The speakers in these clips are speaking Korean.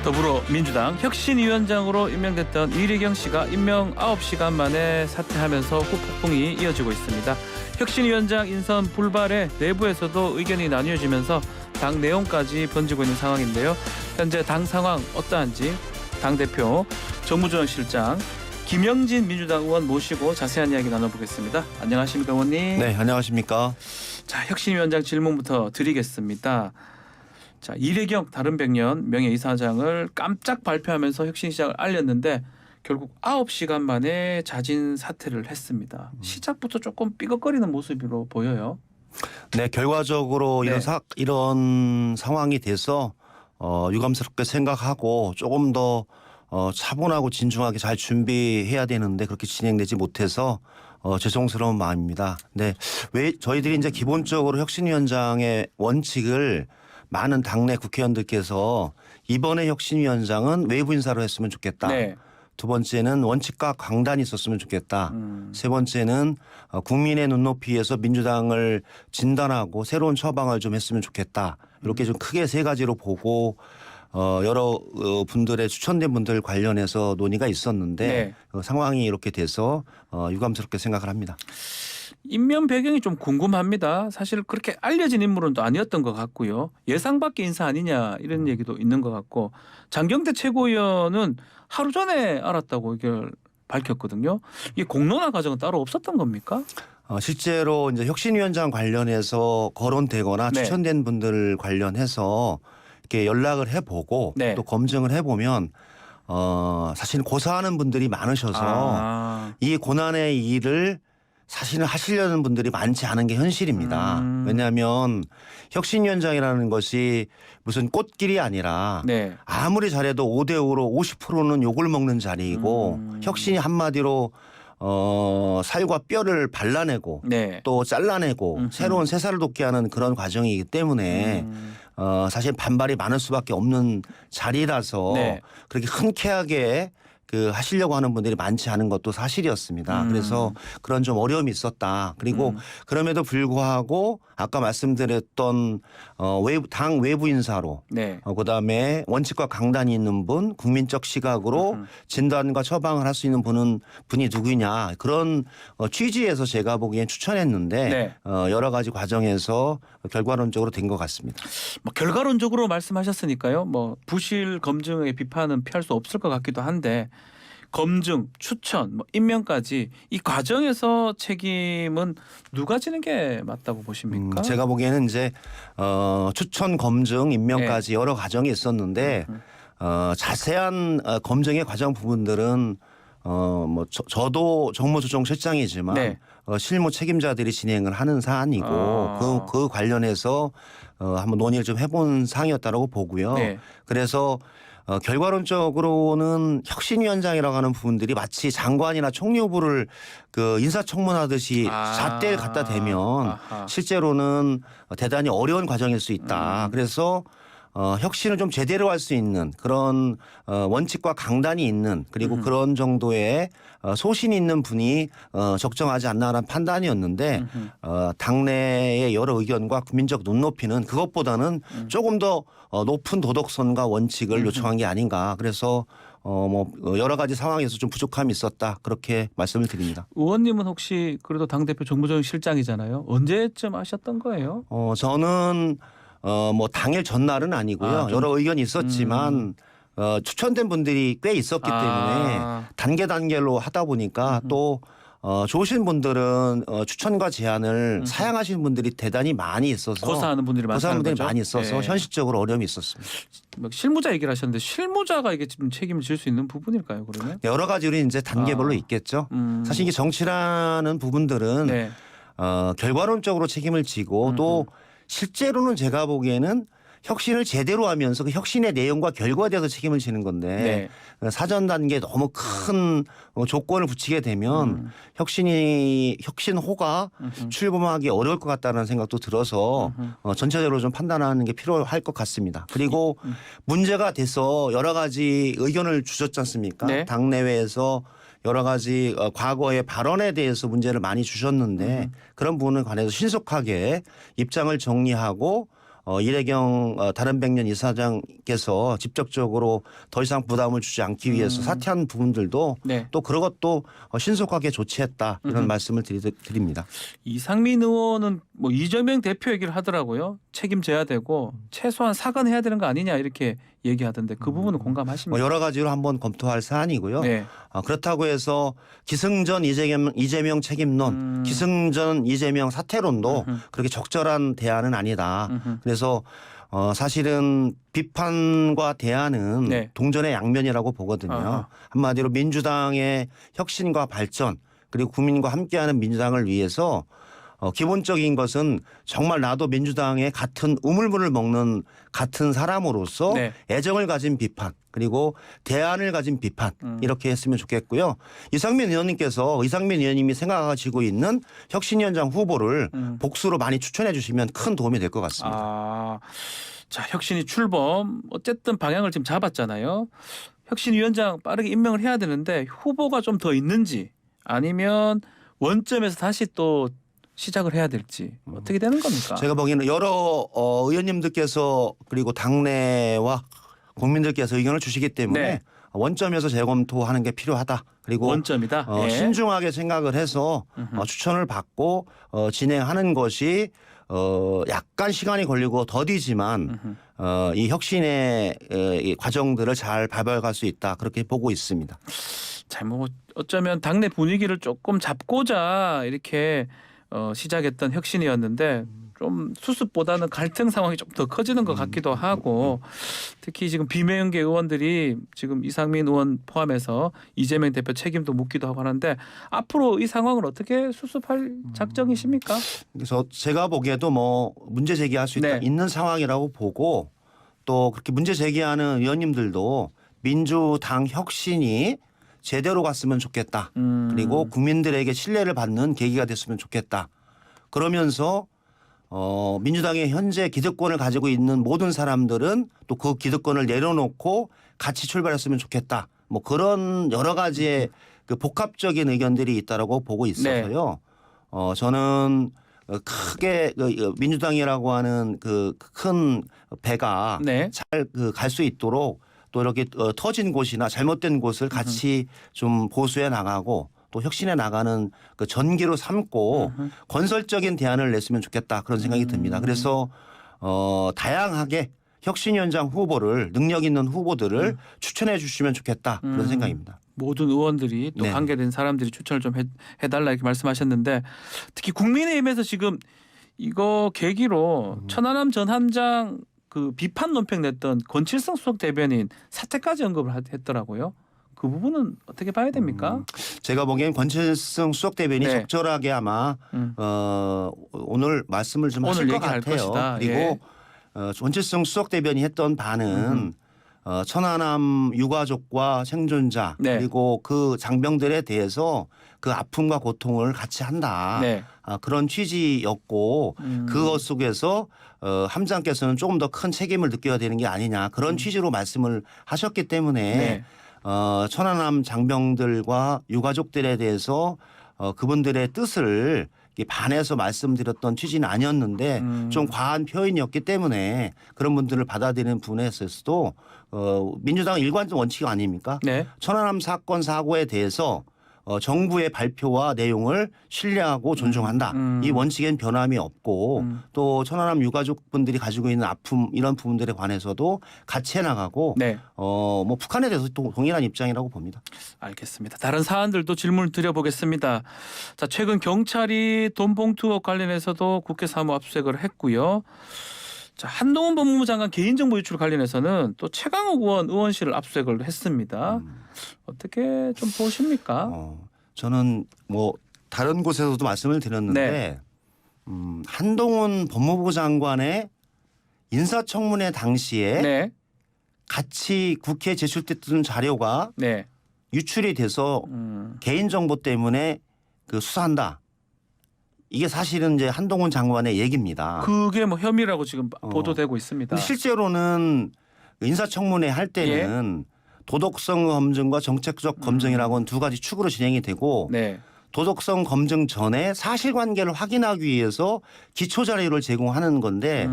더불어민주당 혁신위원장으로 임명됐던 이래경 씨가 임명 9시간 만에 사퇴하면서 후폭풍이 이어지고 있습니다. 혁신위원장 인선 불발에 내부에서도 의견이 나뉘어지면서 당 내용까지 번지고 있는 상황인데요. 현재 당 상황 어떠한지 당대표 정무조정 실장 김영진 민주당 의원 모시고 자세한 이야기 나눠보겠습니다. 안녕하십니까 의원님. 네, 안녕하십니까. 자, 혁신위원장 질문부터 드리겠습니다. 자, 이래경 다른백년 명예이사장을 깜짝 발표하면서 혁신 시작을 알렸는데 결국 9시간 만에 자진 사퇴를 했습니다. 시작부터 조금 삐걱거리는 모습으로 보여요. 네, 결과적으로 네. 이런 상황이 돼서 유감스럽게 생각하고 조금 더 차분하고 진중하게 잘 준비해야 되는데 그렇게 진행되지 못해서 죄송스러운 마음입니다. 네, 왜 저희들이 이제 기본적으로 혁신위원장의 원칙을 많은 당내 국회의원들께서 이번에 혁신위원장은 외부 인사로 했으면 좋겠다. 네. 두 번째는 원칙과 강단이 있었으면 좋겠다. 세 번째는 국민의 눈높이에서 민주당을 진단하고 새로운 처방을 좀 했으면 좋겠다. 이렇게 좀 크게 세 가지로 보고 여러 분들의 추천된 분들 관련해서 논의가 있었는데 네. 상황이 이렇게 돼서 유감스럽게 생각을 합니다. 인면 배경이 좀 궁금합니다. 사실 그렇게 알려진 인물은 또 아니었던 것 같고요. 예상 밖의 인사 아니냐 이런 얘기도 있는 것 같고 장경태 최고위원은 하루 전에 알았다고 의견을 밝혔거든요. 이 공론화 과정은 따로 없었던 겁니까? 실제로 이제 혁신위원장 관련해서 거론되거나 네. 추천된 분들 관련해서 이렇게 연락을 해보고 네. 또 검증을 해보면 사실 고사하는 분들이 많으셔서 이 고난의 일을 사실은 하시려는 분들이 많지 않은 게 현실입니다. 왜냐하면 혁신위원장이라는 것이 무슨 꽃길이 아니라 네. 아무리 잘해도 5대5로 50%는 욕을 먹는 자리이고 혁신이 한마디로 살과 뼈를 발라내고 네. 또 잘라내고 새로운 새살을 돋게 하는 그런 과정이기 때문에 사실 반발이 많을 수밖에 없는 자리라서 네. 그렇게 흔쾌하게 하시려고 하는 분들이 많지 않은 것도 사실이었습니다. 그래서 그런 좀 어려움이 있었다. 그리고 그럼에도 불구하고 아까 말씀드렸던 당 외부 인사로 네. 그다음에 원칙과 강단이 있는 분, 국민적 시각으로 진단과 처방을 할 수 있는 분이 누구냐 그런 취지에서 제가 보기엔 추천했는데 네. 여러 가지 과정에서 결과론적으로 된 것 같습니다. 뭐 결과론적으로 말씀하셨으니까요. 뭐 부실 검증의 비판은 피할 수 없을 것 같기도 한데 검증, 추천, 뭐 임명까지 이 과정에서 책임은 누가 지는 게 맞다고 보십니까? 제가 보기에는 이제 추천, 검증, 임명까지 여러 과정이 있었는데 자세한 검증의 과정 부분들은 뭐 저도 정무조정실장이지만 네. 실무 책임자들이 진행을 하는 사안이고 그 관련해서 한번 논의를 좀 해본 사항이었다라고 보고요. 네. 그래서 결과론적으로는 혁신위원장이라고 하는 부분들이 마치 장관이나 총리후보를 인사청문하듯이 잣대를 갖다 대면 아하. 실제로는 대단히 어려운 과정일 수 있다. 그래서 혁신을 좀 제대로 할 수 있는 그런 원칙과 강단이 있는 그리고 그런 정도의 소신이 있는 분이 적정하지 않나라는 판단이었는데 당내의 여러 의견과 국민적 눈높이는 그것보다는 조금 더 높은 도덕선과 원칙을 요청한 게 아닌가. 그래서 뭐 여러 가지 상황에서 좀 부족함이 있었다. 그렇게 말씀을 드립니다. 의원님은 혹시 그래도 당대표 정무조정 실장이잖아요. 언제쯤 아셨던 거예요? 저는 뭐 당일 전날은 아니고요. 여러 의견이 있었지만 추천된 분들이 꽤 있었기 때문에 단계로 하다 보니까 또 좋으신 분들은 추천과 제안을 사양하시는 분들이 대단히 많이 있어서 고사하는 분들이 많다는 거죠? 많이 있어서 네. 현실적으로 어려움이 있었습니다. 막 실무자 얘기를 하셨는데 실무자가 이게 지금 책임을 질 수 있는 부분일까요? 그러면? 여러 가지로 이제 단계별로 있겠죠. 사실 이게 정치라는 부분들은 네. 결과론적으로 책임을 지고 또 실제로는 제가 보기에는 혁신을 제대로 하면서 그 혁신의 내용과 결과에 대해서 책임을 지는 건데 사전 단계에 너무 큰 조건을 붙이게 되면 혁신호가 출범하기 어려울 것 같다는 생각도 들어서 전체적으로 좀 판단하는 게 필요할 것 같습니다. 그리고 문제가 돼서 여러 가지 의견을 주셨지 않습니까? 네. 당내외에서 여러 가지 과거의 발언에 대해서 문제를 많이 주셨는데 그런 부분에 관해서 신속하게 입장을 정리하고 이래경 다른백년 이사장께서 직접적으로 더 이상 부담을 주지 않기 위해서 사퇴한 부분들도 네. 또 그런 것도 신속하게 조치했다 이런 말씀을 드립니다. 이상민 의원은 뭐 이재명 대표 얘기를 하더라고요. 책임져야 되고 최소한 사과해야 되는 거 아니냐 이렇게 얘기하던데 그 부분은 공감하십니까? 여러 가지로 한번 검토할 사안이고요. 네. 그렇다고 해서 기승전 이재명 책임론, 기승전 이재명 사퇴론도 그렇게 적절한 대안은 아니다. 그래서 사실은 비판과 대안은 네. 동전의 양면이라고 보거든요. 아하. 한마디로 민주당의 혁신과 발전 그리고 국민과 함께하는 민주당을 위해서 기본적인 것은 정말 나도 민주당의 같은 우물물을 먹는 같은 사람으로서 네. 애정을 가진 비판 그리고 대안을 가진 비판 이렇게 했으면 좋겠고요. 이상민 의원님이 생각하시고 있는 혁신위원장 후보를 복수로 많이 추천해 주시면 큰 도움이 될 것 같습니다. 아, 자 혁신이 출범 어쨌든 방향을 지금 잡았잖아요. 혁신위원장 빠르게 임명을 해야 되는데 후보가 좀 더 있는지 아니면 원점에서 다시 또 시작을 해야 될지 어떻게 되는 겁니까? 제가 보기에는 여러 의원님들께서 그리고 당내와 국민들께서 의견을 주시기 때문에 네. 원점에서 재검토하는 게 필요하다. 그리고 원점이다. 예. 신중하게 생각을 해서 추천을 받고 진행하는 것이 약간 시간이 걸리고 더디지만 이 혁신의 이 과정들을 잘 밟아갈 수 있다. 그렇게 보고 있습니다. 자, 뭐 어쩌면 당내 분위기를 조금 잡고자 이렇게 시작했던 혁신이었는데 좀 수습보다는 갈등 상황이 좀 더 커지는 것 같기도 하고 특히 지금 비명계 의원들이 지금 이상민 의원 포함해서 이재명 대표 책임도 묻기도 하고 하는데 앞으로 이 상황을 어떻게 수습할 작정이십니까? 그래서 제가 보기에도 뭐 문제 제기할 수 네. 있는 상황이라고 보고 또 그렇게 문제 제기하는 의원님들도 민주당 혁신이 제대로 갔으면 좋겠다. 그리고 국민들에게 신뢰를 받는 계기가 됐으면 좋겠다. 그러면서 민주당의 현재 기득권을 가지고 있는 모든 사람들은 또 그 기득권을 내려놓고 같이 출발했으면 좋겠다. 뭐 그런 여러 가지의 그 복합적인 의견들이 있다라고 보고 있어서요. 저는 크게 민주당이라고 하는 그 큰 배가 네. 잘 갈 수 있도록 또 이렇게 터진 곳이나 잘못된 곳을 같이 좀 보수해 나가고 또 혁신해 나가는 그 전기로 삼고 건설적인 대안을 냈으면 좋겠다 그런 생각이 듭니다. 그래서 다양하게 혁신위원장 후보를 능력 있는 후보들을 추천해 주시면 좋겠다 그런 생각입니다. 모든 의원들이 또 네. 관계된 사람들이 추천을 좀 해달라 이렇게 말씀하셨는데 특히 국민의힘에서 지금 이거 계기로 천하람 전 함장 그 비판 논평 냈던 권칠성 수석 대변인 사퇴까지 언급을 했더라고요. 그 부분은 어떻게 봐야 됩니까? 제가 보기엔 권칠성 수석 대변인이 네. 적절하게 아마 오늘 말씀을 좀 하실 오늘 것 얘기할 같아요. 것이다. 그리고 예. 권칠성 수석 대변인이 했던 바는 천안함 유가족과 생존자 네. 그리고 그 장병들에 대해서 그 아픔과 고통을 같이 한다. 네. 그런 취지였고 그것 속에서 함장께서는 조금 더 큰 책임을 느껴야 되는 게 아니냐 그런 취지로 말씀을 하셨기 때문에 네. 천안함 장병들과 유가족들에 대해서 그분들의 뜻을 반해서 말씀드렸던 취지는 아니었는데 좀 과한 표현이었기 때문에 그런 분들을 받아들이는 부분에 있어서도 민주당은 일관적 원칙이 아닙니까? 네. 천안함 사건 사고에 대해서 정부의 발표와 내용을 신뢰하고 존중한다. 이 원칙엔 변함이 없고 또 천안함 유가족분들이 가지고 있는 아픔 이런 부분들에 관해서도 같이 해나가고 네. 뭐 북한에 대해서 또 동일한 입장이라고 봅니다. 알겠습니다. 다른 사안들도 질문을 드려보겠습니다. 자, 최근 경찰이 돈봉투 의혹 관련해서도 국회 사무 압수수색을 했고요. 자, 한동훈 법무부 장관 개인정보 유출 관련해서는 또 최강욱 의원 의원실을 압수수색을 했습니다. 어떻게 좀 보십니까? 저는 뭐 다른 곳에서도 말씀을 드렸는데 네. 한동훈 법무부 장관의 인사청문회 당시에 네, 같이 국회에 제출됐던 자료가 네, 유출이 돼서 개인정보 때문에 그 수사한다. 이게 사실은 이제 한동훈 장관의 얘기입니다. 그게 뭐 혐의라고 지금 보도되고 있습니다. 근데 실제로는 인사청문회 할 때는 도덕성 검증과 정책적 검증이라고는 두 가지 축으로 진행이 되고 네, 도덕성 검증 전에 사실관계를 확인하기 위해서 기초 자료를 제공하는 건데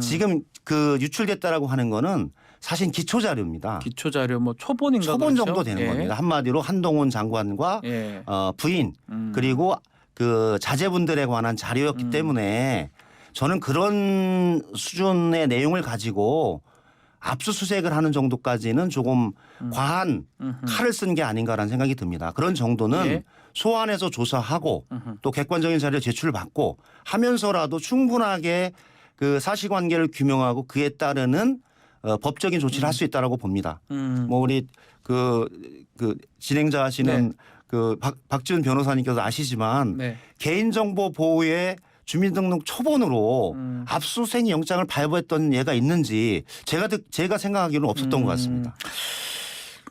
지금 그 유출됐다라고 하는 거는 사실 기초 자료입니다. 기초 자료 뭐 초본인가 초본 그렇죠? 정도 되는 예. 겁니다. 한마디로 한동훈 장관과 예. 부인 그리고 그 자제분들에 관한 자료였기 때문에 저는 그런 수준의 내용을 가지고 압수수색을 하는 정도까지는 조금 과한 칼을 쓴 게 아닌가라는 생각이 듭니다. 그런 정도는 예. 소환해서 조사하고 또 객관적인 자료 제출을 받고 하면서라도 충분하게 그 사실관계를 규명하고 그에 따르는 법적인 조치를 할 수 있다라고 봅니다. 뭐 우리 그 진행자 하시는 네. 그 박지훈 변호사님께서 아시지만 네. 개인정보 보호에 주민등록 초본으로 압수수색 영장을 발부했던 예가 있는지 제가 생각하기로는 없었던 것 같습니다.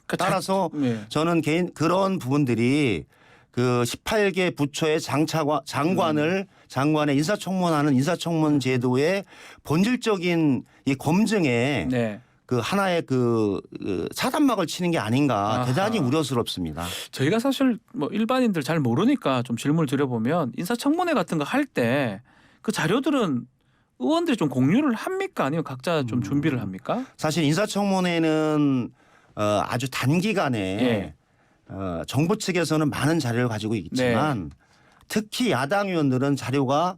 그러니까 따라서 네. 저는 그런 부분들이 그 18개 부처의 장관의 인사청문하는 인사청문 제도의 본질적인 이 검증에 네. 그 하나의 그 차단막을 치는 게 아닌가 아하. 대단히 우려스럽습니다. 저희가 사실 뭐 일반인들 잘 모르니까 좀 질문을 드려보면 인사청문회 같은 거 할 때 그 자료들은 의원들이 좀 공유를 합니까? 아니면 각자 좀 준비를 합니까? 사실 인사청문회는 아주 단기간에 예. 정부 측에서는 많은 자료를 가지고 있지만 특히 야당 의원들은 자료가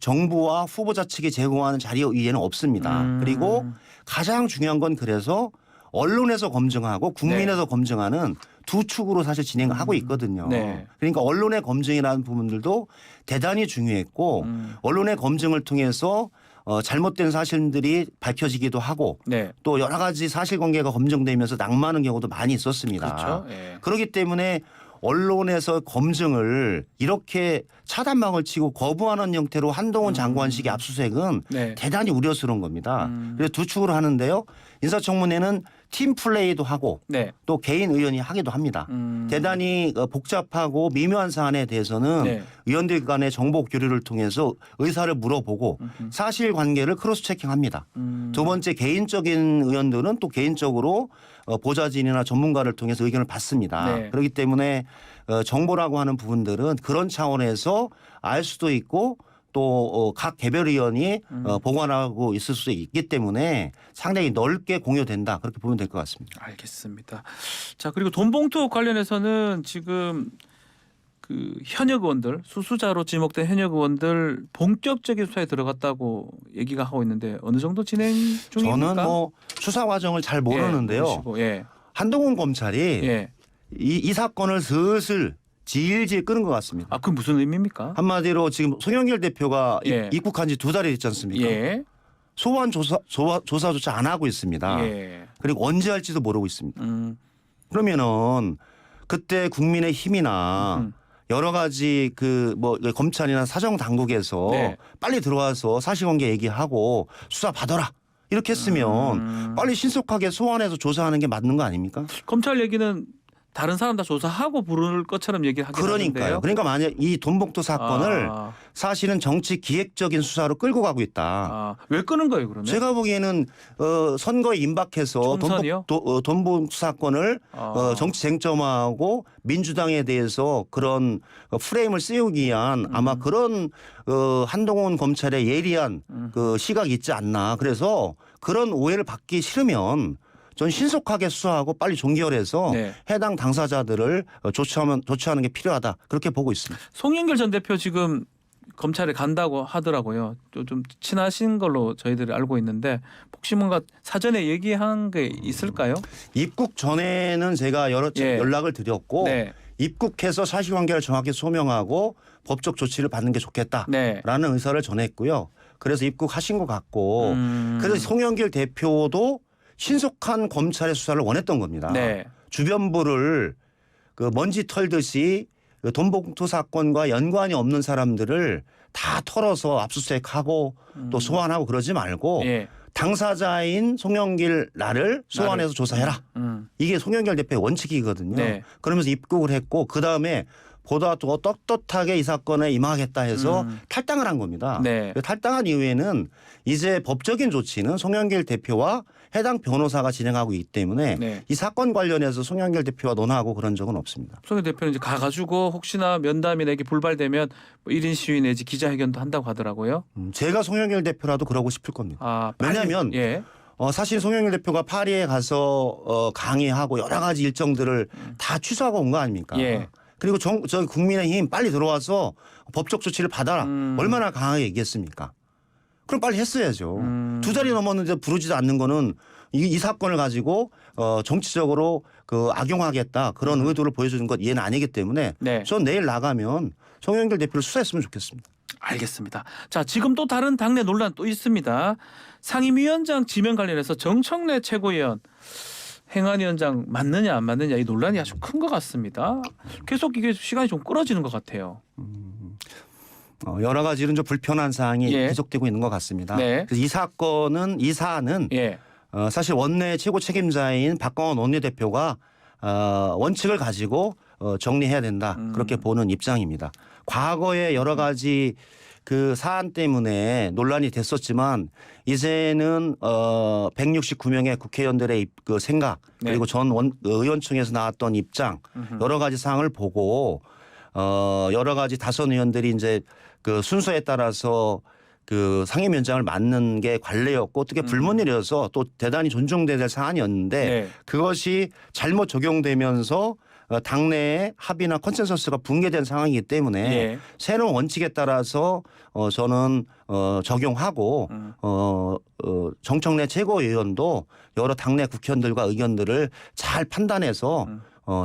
정부와 후보자 측이 제공하는 자료 위에는 없습니다. 그리고 가장 중요한 건 그래서 언론에서 검증하고 국민에서 검증하는 두 축으로 사실 진행을 하고 있거든요. 네. 그러니까 언론의 검증이라는 부분들도 대단히 중요했고 언론의 검증을 통해서 잘못된 사실들이 밝혀지기도 하고 네. 또 여러 가지 사실관계가 검증되면서 낙마하는 경우도 많이 있었습니다. 그렇죠. 예. 그렇기 때문에 언론에서 검증을 이렇게 차단막을 치고 거부하는 형태로 한동훈 장관식의 압수수색은 네. 대단히 우려스러운 겁니다. 그래서 두 축으로 하는데요. 인사청문회는 팀 플레이도 하고 네. 또 개인 의원이 하기도 합니다. 대단히 복잡하고 미묘한 사안에 대해서는 네. 의원들 간의 정보 교류를 통해서 의사를 물어보고 사실관계를 크로스 체킹합니다. 두 번째 개인적인 의원들은 또 개인적으로 보좌진이나 전문가를 통해서 의견을 받습니다. 네. 그렇기 때문에 정보라고 하는 부분들은 그런 차원에서 알 수도 있고 또 각 개별 의원이 보관하고 있을 수 있기 때문에 상당히 넓게 공유된다 그렇게 보면 될 것 같습니다. 알겠습니다. 자 그리고 돈봉투 관련해서는 지금 그 현역 의원들 수수자로 지목된 현역 의원들 본격적인 수사에 들어갔다고 얘기가 하고 있는데 어느 정도 진행 중입니까? 저는 뭐 수사 과정을 잘 모르는데요. 모르시고, 예. 한동훈 검찰이 예. 이 사건을 슬슬 질질 끄는 것 같습니다. 아, 그 무슨 의미입니까? 한마디로 지금 송영길 대표가 예. 입국한 지 2달이 됐지 않습니까? 예. 소환 조사조차 안 하고 있습니다. 예. 그리고 언제 할지도 모르고 있습니다. 그러면은 그때 국민의 힘이나 여러 가지 그 뭐 검찰이나 사정 당국에서 네. 빨리 들어와서 사실관계 얘기하고 수사 받아라 이렇게 했으면 빨리 신속하게 소환해서 조사하는 게 맞는 거 아닙니까? 검찰 얘기는 다른 사람 다 조사하고 부를 것처럼 얘기하긴 그러니까요. 하는데요. 그러니까 만약 이 돈봉투 사건을 사실은 정치 기획적인 수사로 끌고 가고 있다. 왜 끄는 거예요 그러면? 제가 보기에는 선거에 임박해서 총선이요? 돈봉투 사건을 정치 쟁점화하고 민주당에 대해서 그런 프레임을 씌우기 위한 아마 그런 한동훈 검찰의 예리한 그 시각이 있지 않나. 그래서 그런 오해를 받기 싫으면 전 신속하게 수사하고 빨리 종결해서 네. 해당 당사자들을 조치하는 게 필요하다. 그렇게 보고 있습니다. 송영길 전 대표 지금 검찰에 간다고 하더라고요. 좀 친하신 걸로 저희들이 알고 있는데 혹시 뭔가 사전에 얘기한 게 있을까요? 입국 전에는 제가 여러 차례 예. 연락을 드렸고 네. 입국해서 사실관계를 정확히 소명하고 법적 조치를 받는 게 좋겠다라는 네. 의사를 전했고요. 그래서 입국하신 것 같고 그래서 송영길 대표도 신속한 검찰의 수사를 원했던 겁니다. 네. 주변부를 그 먼지 털듯이 그 돈봉투 사건과 연관이 없는 사람들을 다 털어서 압수수색하고 또 소환하고 그러지 말고 예. 당사자인 송영길 나를 소환해서 조사해라. 이게 송영길 대표의 원칙이거든요. 네. 그러면서 입국을 했고 그다음에 보다 더 떳떳하게 이 사건에 임하겠다 해서 탈당을 한 겁니다. 네. 탈당한 이후에는 이제 법적인 조치는 송영길 대표와 해당 변호사가 진행하고 있기 때문에 네. 이 사건 관련해서 송영길 대표와 논하고 그런 적은 없습니다. 송영 대표는 이제 가가지고 혹시나 면담이나 이게 불발되면 뭐 1인 시위 내지 기자회견도 한다고 하더라고요. 제가 송영길 대표라도 그러고 싶을 겁니다. 아, 왜냐하면 예. 사실 송영길 대표가 파리에 가서 강의하고 여러 가지 일정들을 다 취소하고 온 거 아닙니까? 예. 그리고 저 국민의힘 빨리 들어와서 법적 조치를 받아라. 음. 얼마나 강하게 얘기했습니까? 그럼 빨리 했어야죠. 2달이 넘었는데 부르지도 않는 거는 이 사건을 가지고 정치적으로 악용하겠다 그런 의도를 보여주는 것 이해는 아니기 때문에 네. 전 내일 나가면 송영길 대표를 수사했으면 좋겠습니다. 알겠습니다. 자, 지금 또 다른 당내 논란 또 있습니다. 상임위원장 지명 관련해서 정청래 최고위원 행안위원장 맞느냐 안 맞느냐 이 논란이 아주 큰 것 같습니다. 계속 이게 시간이 좀 끌어지는 것 같아요. 여러 가지 이런 좀 불편한 사항이 예. 계속되고 있는 것 같습니다. 네. 그래서 이 사안은 예. 사실 원내 최고 책임자인 박광원 원내대표가 원칙을 가지고 정리해야 된다 그렇게 보는 입장입니다. 과거에 여러 가지 그 사안 때문에 논란이 됐었지만 이제는 169명의 국회의원들의 그 생각 네. 그리고 전 의원총회에서 나왔던 입장 여러 가지 사항을 보고 여러 가지 다선 의원들이 이제 그 순서에 따라서 그 상임위원장을 맡는 게 관례였고 어떻게 불문이라서 또 대단히 존중돼야 될 사안이었는데 네. 그것이 잘못 적용되면서 당내의 합의나 컨센서스가 붕괴된 상황이기 때문에 예. 새로운 원칙에 따라서 저는 적용하고 정청래 최고위원도 여러 당내 국회의원들과 의견들을 잘 판단해서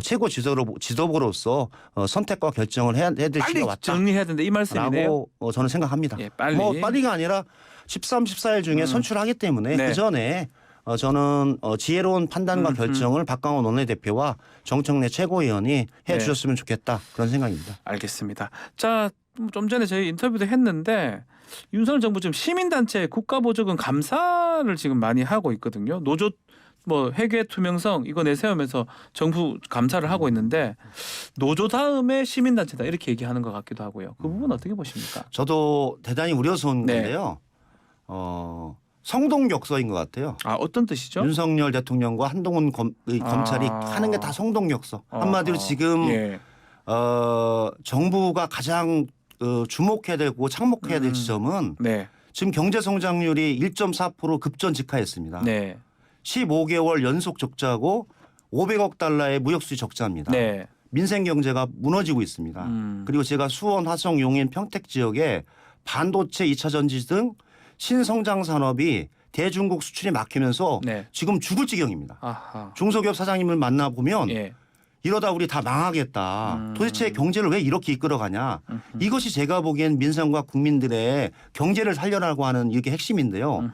최고 지도부로서 선택과 결정을 해야 될 빨리 시기가 왔다. 정리해야 된다 이 말씀이네요. 라고 저는 생각합니다. 예, 빨리. 뭐 빨리가 아니라 13, 14일 중에 선출하기 때문에 네. 그 전에 저는 지혜로운 판단과 결정을 박광원 원내대표와 정청래 최고위원이 해 네. 주셨으면 좋겠다 그런 생각입니다. 알겠습니다. 자, 좀 전에 저희 인터뷰도 했는데 윤석열 정부 지금 시민단체 국가보조금 감사를 지금 많이 하고 있거든요. 노조 뭐 회계 투명성 이거 내세우면서 정부 감사를 하고 있는데 노조 다음에 시민단체다 이렇게 얘기하는 것 같기도 하고요. 그 부분 어떻게 보십니까? 저도 대단히 우려스러운 네. 건데요. 성동격서인 것 같아요. 아, 어떤 뜻이죠? 윤석열 대통령과 한동훈 검찰이 하는 게 다 성동격서. 한마디로 지금 예. 정부가 가장 주목해야 되고 착목해야 될 지점은 네. 지금 경제 성장률이 1.4% 급전 직하했습니다. 네. 15개월 연속 적자고 500억 달러의 무역수지 적자입니다. 네. 민생 경제가 무너지고 있습니다. 그리고 제가 수원, 화성, 용인, 평택 지역에 반도체, 2차 전지 등 신성장 산업이 대중국 수출이 막히면서 네. 지금 죽을 지경입니다. 아하. 중소기업 사장님을 만나보면 예. 이러다 우리 다 망하겠다. 도대체 경제를 왜 이렇게 이끌어가냐. 이것이 제가 보기엔 민생과 국민들의 경제를 살려라고 하는 이게 핵심인데요.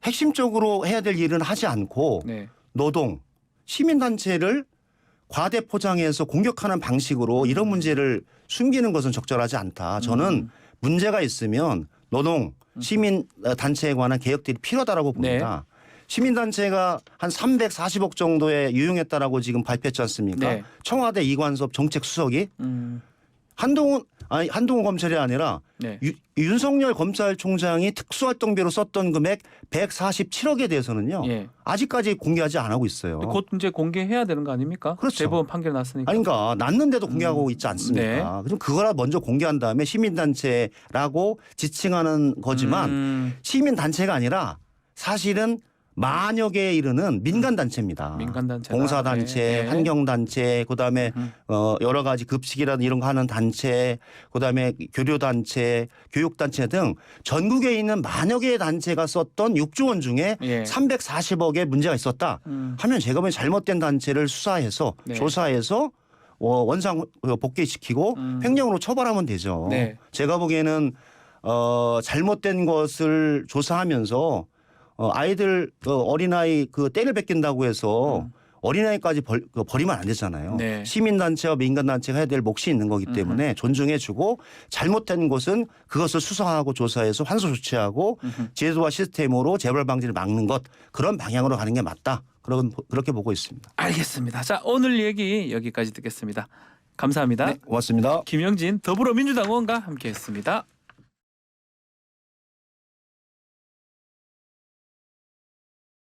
핵심적으로 해야 될 일은 하지 않고 네. 노동, 시민단체를 과대 포장해서 공격하는 방식으로 이런 문제를 숨기는 것은 적절하지 않다. 저는 문제가 있으면 노동, 시민단체에 관한 개혁들이 필요하다고 봅니다. 시민단체가 한 340억 정도에 유용했다라고 지금 발표했지 않습니까? 네. 청와대 이관섭 정책수석이 한동훈 검찰이 아니라 네. 윤석열 검찰총장이 특수활동비로 썼던 금액 147억에 대해서는요. 예. 아직까지 공개하지 안 하고 있어요. 곧 이제 공개해야 되는 거 아닙니까? 그렇죠. 대법원 판결 났으니까. 아니, 그러니까 났는데도 공개하고 있지 않습니까? 그럼 그거라 먼저 공개한 다음에 시민단체라고 지칭하는 거지만 시민단체가 아니라 사실은 만여 개에 이르는 민간단체입니다. 민간단체다. 봉사단체, 네. 환경단체, 그다음에 여러 가지 급식이라든 이런 거 하는 단체, 그다음에 교류단체, 교육단체 등 전국에 있는 만여 개의 단체가 썼던 6조 원 중에 예. 340억의 문제가 있었다 하면 제가 보기엔 잘못된 단체를 수사해서 네. 조사해서 원상 복귀시키고 횡령으로 처벌하면 되죠. 네. 제가 보기에는 잘못된 것을 조사하면서 아이들 어린아이 그 때를 뺏긴다고 해서 어린아이까지 버리면 안 되잖아요. 네. 시민단체와 민간단체가 해야 될 몫이 있는 거기 때문에 존중해주고 잘못된 것은 그것을 수사하고 조사해서 환수 조치하고 제도와 시스템으로 재벌 방지를 막는 것 그런 방향으로 가는 게 맞다. 그렇게 보고 있습니다. 알겠습니다. 자, 오늘 얘기 여기까지 듣겠습니다. 감사합니다. 네, 고맙습니다. 김영진 더불어민주당 의원과 함께했습니다.